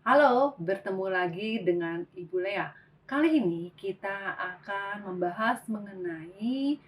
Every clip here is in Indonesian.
Halo, bertemu lagi dengan Ibu Lea. Kali ini kita akan membahas mengenai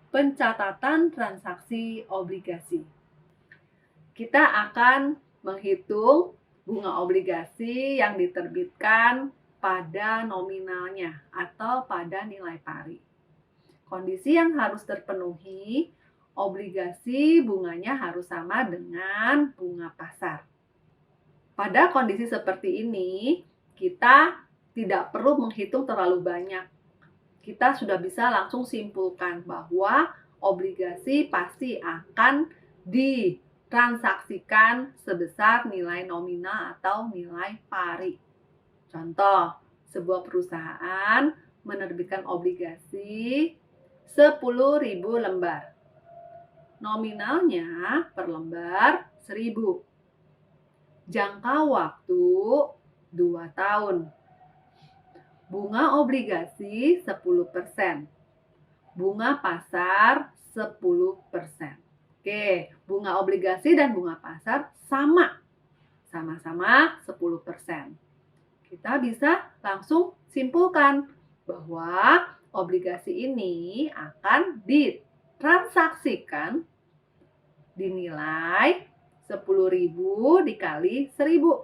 pencatatan transaksi obligasi. Kita akan menghitung bunga obligasi yang diterbitkan pada nominalnya atau pada nilai pari. Kondisi yang harus terpenuhi, obligasi bunganya harus sama dengan bunga pasar. Pada kondisi seperti ini, kita tidak perlu menghitung terlalu banyak. Kita sudah bisa langsung simpulkan bahwa obligasi pasti akan ditransaksikan sebesar nilai nominal atau nilai pari. Contoh, sebuah perusahaan menerbitkan obligasi 10.000 lembar. Nominalnya per lembar 1.000. Jangka waktu 2 tahun. Bunga obligasi 10%. Bunga pasar 10%. Oke, bunga obligasi dan bunga pasar sama-sama 10%. Kita bisa langsung simpulkan bahwa obligasi ini akan ditransaksikan dinilai 10.000 dikali 1.000.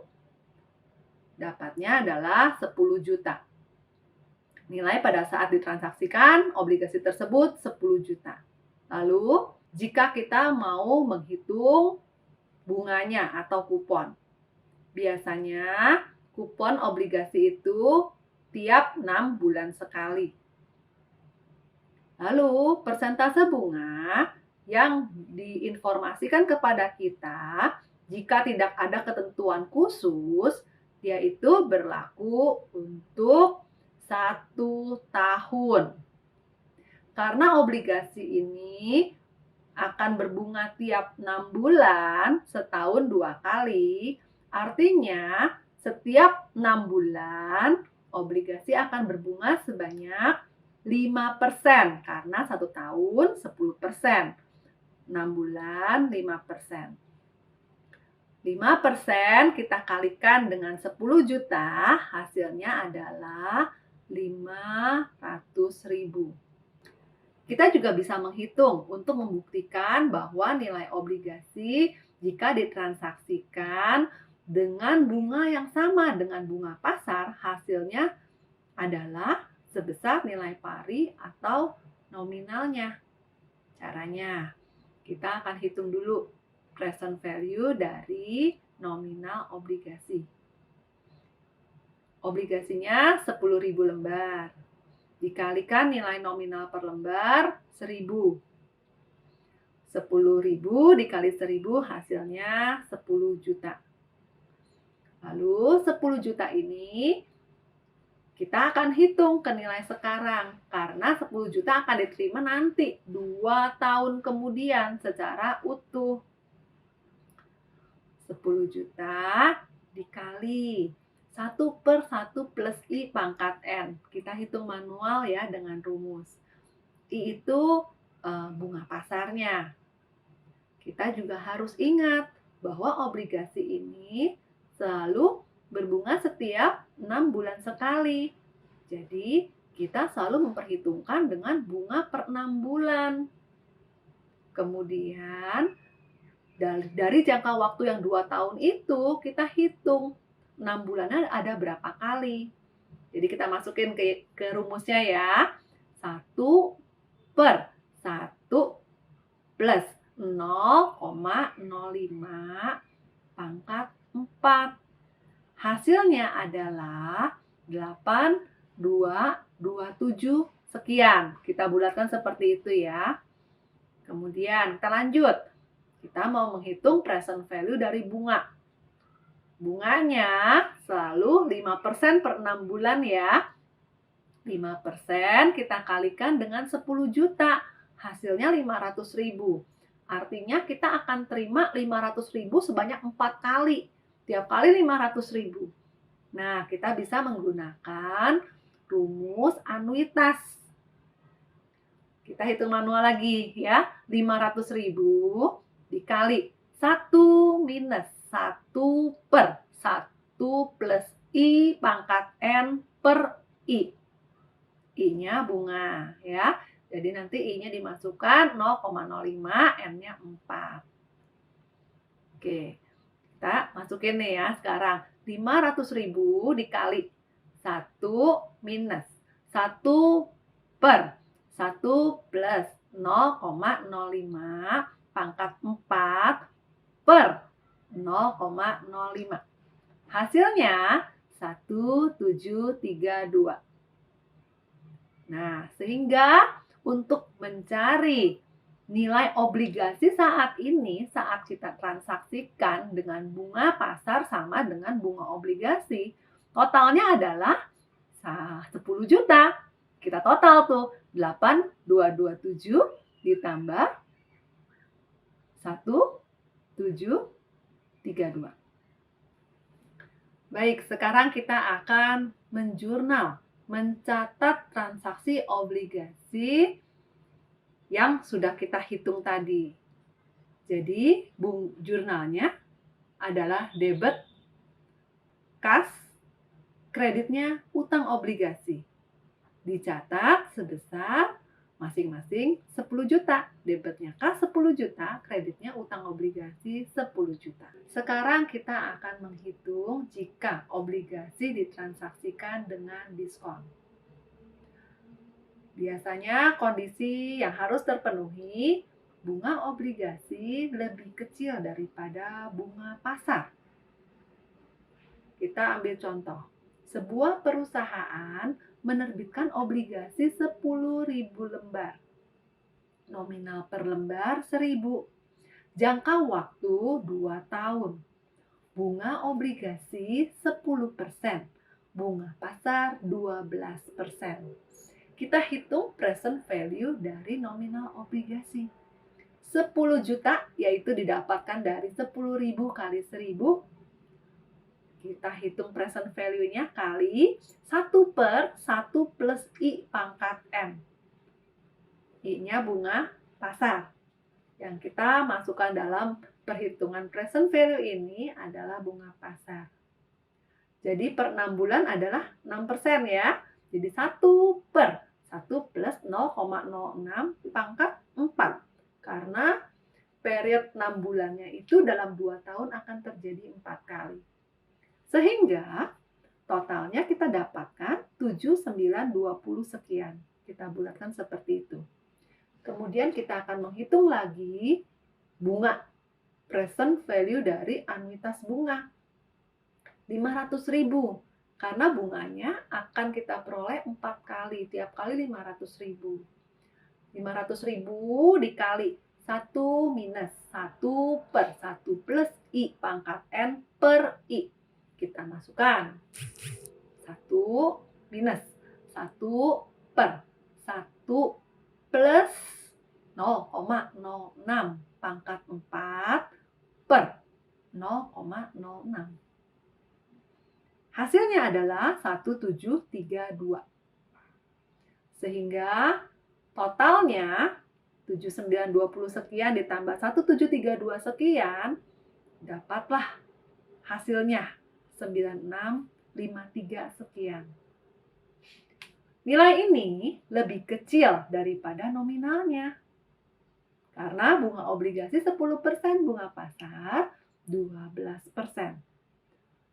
Dapatnya adalah 10 juta. Nilai pada saat ditransaksikan obligasi tersebut 10 juta. Lalu, jika kita mau menghitung bunganya atau kupon, biasanya kupon obligasi itu tiap 6 bulan sekali. Lalu, persentase bunga yang diinformasikan kepada kita jika tidak ada ketentuan khusus, yaitu berlaku untuk 1 tahun. Karena obligasi ini akan berbunga tiap 6 bulan, setahun 2 kali, artinya setiap 6 bulan obligasi akan berbunga sebanyak 5%, karena 1 tahun 10%. 6 bulan 5%. 5% kita kalikan dengan 10 juta, hasilnya adalah 500.000. Kita juga bisa menghitung untuk membuktikan bahwa nilai obligasi jika ditransaksikan dengan bunga yang sama dengan bunga pasar, hasilnya adalah sebesar nilai pari atau nominalnya. Caranya, kita akan hitung dulu present value dari nominal obligasi. Obligasinya 10.000 lembar. Dikalikan nilai nominal per lembar 1.000. 10.000 dikali 1.000 hasilnya 10 juta. Lalu 10 juta ini kita akan hitung ke nilai sekarang, karena 10 juta akan diterima nanti 2 tahun kemudian secara utuh. 10 juta dikali 1/1 plus I pangkat N. Kita hitung manual ya dengan rumus. I itu bunga pasarnya. Kita juga harus ingat bahwa obligasi ini selalu berbunga setiap 6 bulan sekali. Jadi, kita selalu memperhitungkan dengan bunga per 6 bulan. Kemudian, dari jangka waktu yang 2 tahun itu, kita hitung 6 bulannya ada berapa kali. Jadi, kita masukin ke rumusnya ya. 1/1 plus 0,05 pangkat 4. Hasilnya adalah 8,227 sekian. Kita bulatkan seperti itu ya. Kemudian kita lanjut. Kita mau menghitung present value dari bunga. Bunganya selalu 5% per 6 bulan ya. 5% kita kalikan dengan 10 juta. Hasilnya 500.000. Artinya kita akan terima 500.000 sebanyak 4 kali. Tiap kali 500.000. Nah, kita bisa menggunakan rumus anuitas. Kita hitung manual lagi ya. 500.000 dikali 1 minus 1/1. 1 plus I pangkat N per I. I-nya bunga ya. Jadi nanti I-nya dimasukkan 0,05, N-nya 4. Oke, kita masukin nih ya sekarang. 500.000 dikali 1 minus 1 per 1 plus 0,05 pangkat 4 per 0,05. Hasilnya 1732. Nah, sehingga untuk mencari nilai obligasi saat ini, saat kita transaksikan dengan bunga pasar sama dengan bunga obligasi, totalnya adalah 10 juta. Kita total tuh 8.227 ditambah 1732. Baik, sekarang kita akan menjurnal, mencatat transaksi obligasi yang sudah kita hitung tadi. Jadi, jurnalnya adalah debit kas, kreditnya utang obligasi. Dicatat sebesar masing-masing 10 juta. Debitnya kas 10 juta, kreditnya utang obligasi 10 juta. Sekarang kita akan menghitung jika obligasi ditransaksikan dengan diskon. Biasanya kondisi yang harus terpenuhi, bunga obligasi lebih kecil daripada bunga pasar. Kita ambil contoh. Sebuah perusahaan menerbitkan obligasi 10.000 lembar. Nominal per lembar 1.000. Jangka waktu 2 tahun. Bunga obligasi 10%. Bunga pasar 12%. Kita hitung present value dari nominal obligasi. 10 juta yaitu didapatkan dari 10.000 kali 1.000. Kita hitung present value-nya kali 1 per 1 plus I pangkat M. I-nya bunga pasar. Yang kita masukkan dalam perhitungan present value ini adalah bunga pasar. Jadi per 6 bulan adalah 6% ya. Jadi 1 per 1 plus 0,06 pangkat 4. Karena period 6 bulannya itu dalam 2 tahun akan terjadi 4 kali. Sehingga totalnya kita dapatkan 7.920 sekian. Kita bulatkan seperti itu. Kemudian kita akan menghitung lagi bunga present value dari anuitas bunga. 500.000. Karena bunganya akan kita peroleh 4 kali. Tiap kali 500.000. 500.000 dikali 1 minus 1 per 1 plus I pangkat N per I. Kita masukkan 1 minus 1 per 1 plus 0,06 pangkat 4 per 0,06. Hasilnya adalah 1732. Sehingga totalnya 7.920 sekian ditambah 1732 sekian, dapatlah hasilnya 9653 sekian. Nilai ini lebih kecil daripada nominalnya. Karena bunga obligasi 10%, bunga pasar 12%.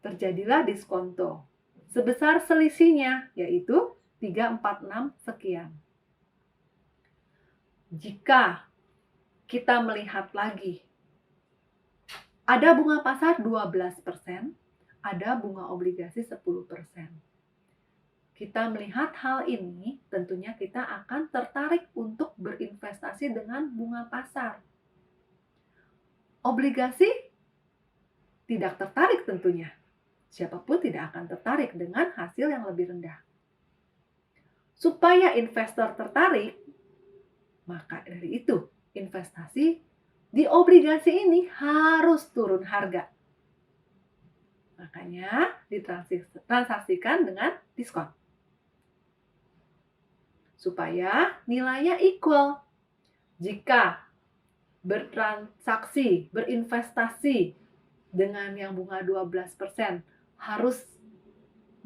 Terjadilah diskonto. Sebesar selisihnya, yaitu 346 sekian. Jika kita melihat lagi, ada bunga pasar 12%, ada bunga obligasi 10%. Kita melihat hal ini, tentunya kita akan tertarik untuk berinvestasi dengan bunga pasar. Obligasi tidak tertarik tentunya. Siapapun tidak akan tertarik dengan hasil yang lebih rendah. Supaya investor tertarik, maka dari itu investasi di obligasi ini harus turun harga. Makanya ditransaksikan dengan diskon. Supaya nilainya equal. Jika bertransaksi, berinvestasi dengan yang bunga 12%, harus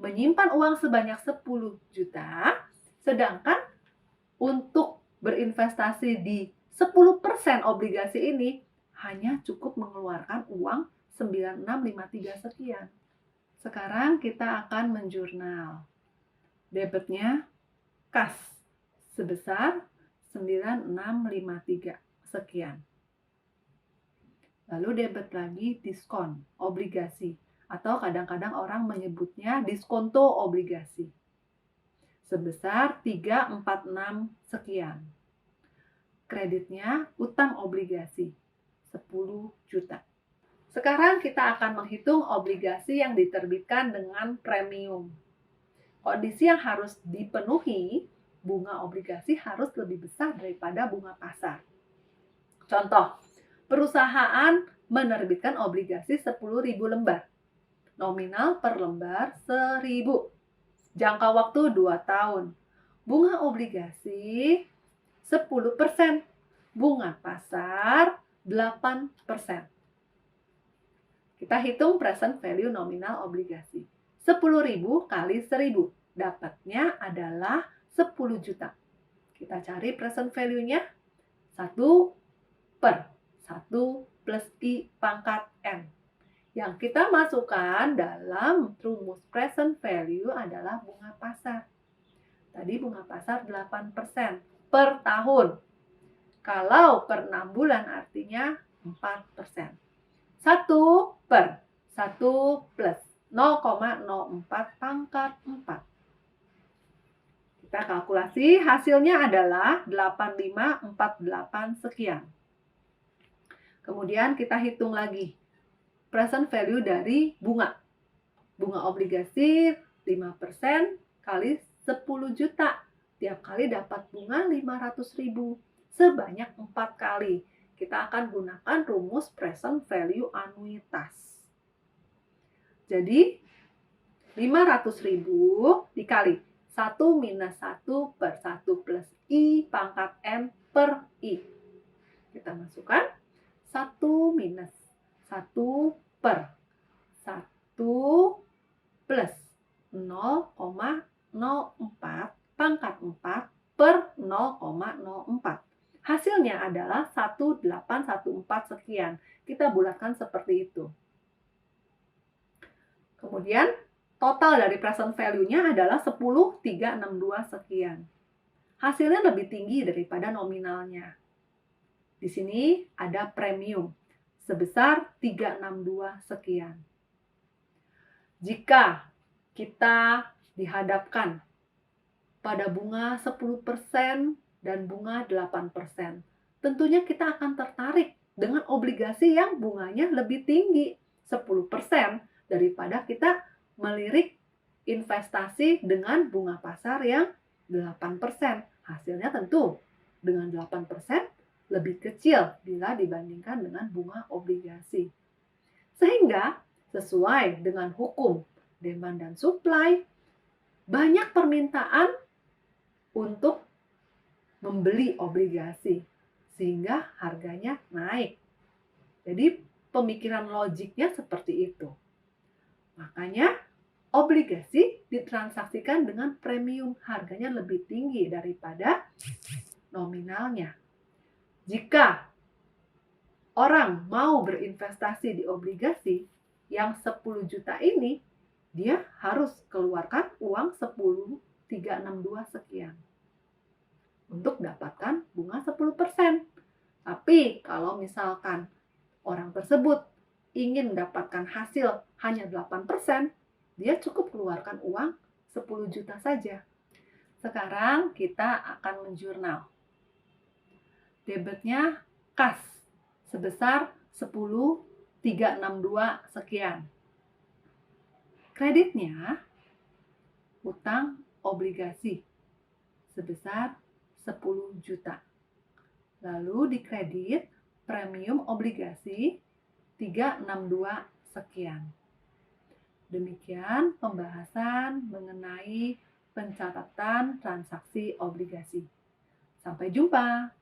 menyimpan uang sebanyak 10 juta, sedangkan untuk berinvestasi di 10% obligasi ini hanya cukup mengeluarkan uang 9653 sekian. Sekarang kita akan menjurnal. Debitnya kas sebesar 9653 sekian. Lalu debit lagi diskon obligasi atau kadang-kadang orang menyebutnya diskonto obligasi sebesar 346 sekian. Kreditnya utang obligasi 10 juta. Sekarang kita akan menghitung obligasi yang diterbitkan dengan premium. Kondisi yang harus dipenuhi, bunga obligasi harus lebih besar daripada bunga pasar. Contoh, perusahaan menerbitkan obligasi 10.000 lembar. Nominal per lembar 1.000. Jangka waktu 2 tahun. Bunga obligasi 10%. Bunga pasar 8%. Kita hitung present value nominal obligasi. 10.000 kali 1.000. Dapatnya adalah 10 juta. Kita cari present value-nya. 1 per 1 plus I pangkat N. Yang kita masukkan dalam rumus present value adalah bunga pasar. Tadi bunga pasar 8% per tahun. Kalau per 6 bulan artinya 4%. 1 per 1 plus 0,04 pangkat 4. Kita kalkulasi, hasilnya adalah 8548 sekian. Kemudian kita hitung lagi present value dari bunga. Bunga obligasi 5% kali 10 juta. Tiap kali dapat bunga 500.000. Sebanyak 4 kali. Kita akan gunakan rumus present value anuitas. Jadi, 500.000 dikali 1 minus 1 per 1 plus I pangkat N per I. Kita masukkan 1 minus 1 per 1 plus 0,04 pangkat 4 per 0,04. Hasilnya adalah 1814 sekian. Kita bulatkan seperti itu. Kemudian total dari present value-nya adalah 10.362 sekian. Hasilnya lebih tinggi daripada nominalnya. Di sini ada premium sebesar 362 sekian. Jika kita dihadapkan pada bunga 10% dan bunga 8%. Tentunya kita akan tertarik dengan obligasi yang bunganya lebih tinggi, 10%, daripada kita melirik investasi dengan bunga pasar yang 8%. Hasilnya tentu dengan 8% lebih kecil bila dibandingkan dengan bunga obligasi. Sehingga sesuai dengan hukum demand dan supply, banyak permintaan untuk membeli obligasi, sehingga harganya naik. Jadi pemikiran logiknya seperti itu. Makanya obligasi ditransaksikan dengan premium, harganya lebih tinggi daripada nominalnya. Jika orang mau berinvestasi di obligasi yang 10 juta ini, dia harus keluarkan uang 10.362 sekian untuk dapatkan bunga 10%. Tapi kalau misalkan orang tersebut ingin mendapatkan hasil hanya 8%, dia cukup keluarkan uang 10 juta saja. Sekarang kita akan menjurnal. Debitnya kas sebesar 10.362 sekian. Kreditnya utang obligasi sebesar 10 juta. Lalu dikredit premium obligasi 362 sekian. Demikian pembahasan mengenai pencatatan transaksi obligasi. Sampai jumpa.